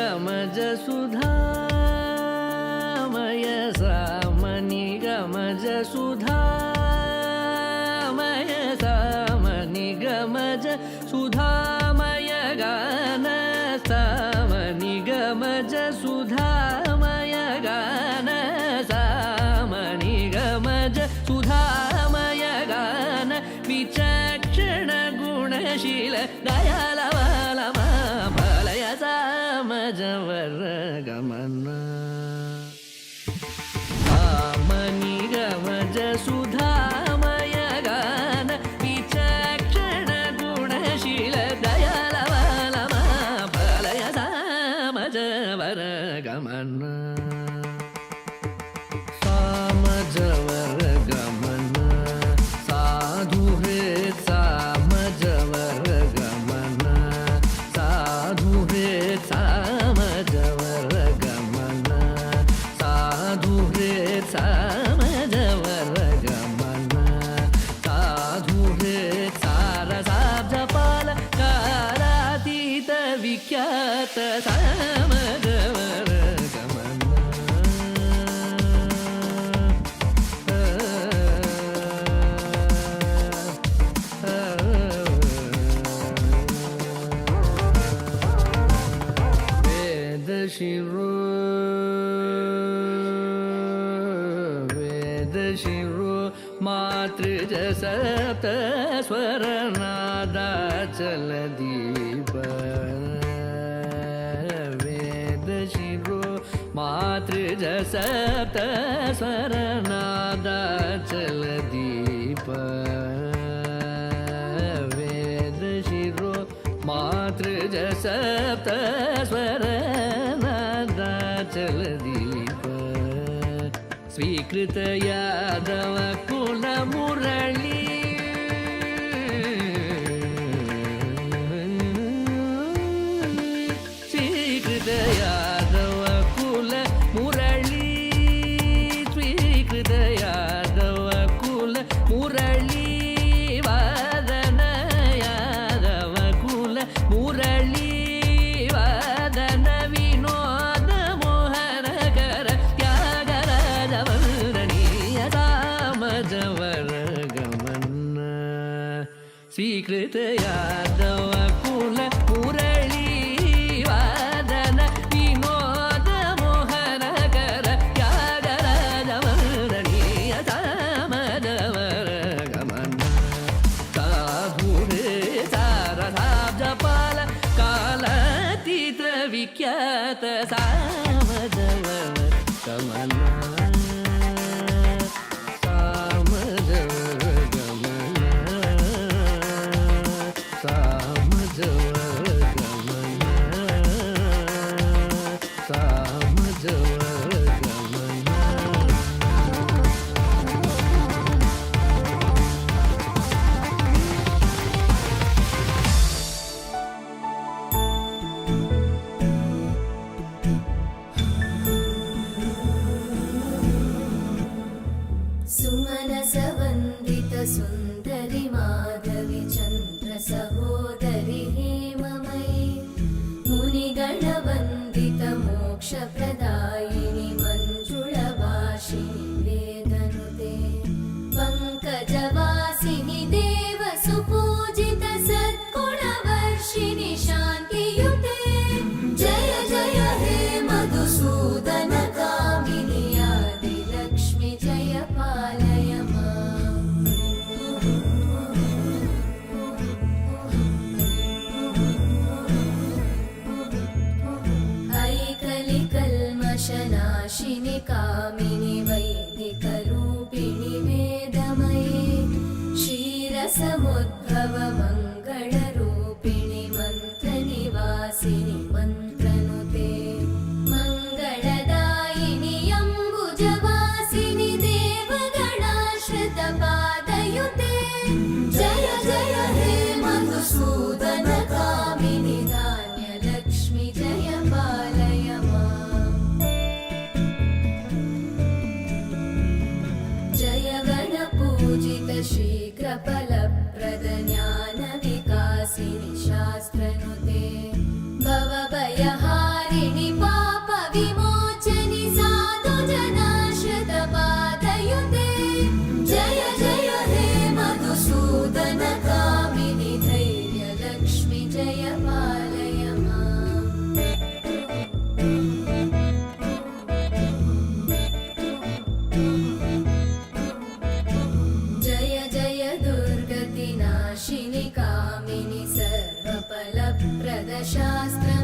गमज सुधामय सामनि गमज सुधामय सामनि गमज सुधामय गान सामनि गमज सुधामय गान सामनि गमज सुधामय गान विचक्षण गुणशील दयाल बालय सामजवर गमन सामनि गमज सुधामय गान विचक्षण गुणशील दयाल बालय सामजवर गमन सामजवर गमन साधु हे सामजवर गमन साधु हे सामजवर गमन साधु हे सामजवर गमन साधु हे सारसाब्जपाल कालातीत विख्यात सामजवर गमन वेदशिरो मातृज सप्त स्वरनादाचल दीप वेदशिरो मातृज सप्त स्वरनादाचल दीप वेदशिरो मातृज सप्त स्वरनादाचल दीप स्वीकृत यादव कुल मुरली स्वीकृत यादव कुल मुरली स्वीकृत यादव कुल मुरली वादन यादव कुल मुरली वादन विनोद मोहनकर त्यागराज वंदनीय सामजवर गमन स्वीकृत यादव कुल मुरली वादन विनोद मोहनकर त्यागराज वंदनीय सामजवर गमन साधु हे सारसाब्जपाल कालातीत विख्यात सामजवर गमन सामजवर गमन सामजवर गमन सामजवर गमन सुमनस वन्दित सुन्दरि माधवि चन्द्र सहोदरि हेममयि मुनिगण वन्दित मोक्षप्रदायिनि मञ्जुळभाषिणि वेदनुते पङ्कजवासिनि देव सुपूजित सद्गुणवर्षिणि शान्तियुते जय जय हे मधुसूदन कामिनि आदिलक्ष्मि जय पालय माम् ऐकलिकल्मषनाशिनि कामिनि वैदिकरूपिणि वेदमये क्षीरसमुद्भव मङ्गलरूपिणि मन्त्रनिवासिनि मन्त्रनुते मङ्गलदायिनि अम्बुजवासिनि देवगणाश्रितपादयुते जय जय हे मधुसूदन कामिनि धान्यलक्ष्मि जय पालय माम् जय गणपूजित शीघ्रफलप्रद ज्ञानविकासिनि शास्त्रनुते भवभयहारिणि नाशिनि कामिनि सर्वफलप्रद शास्त्र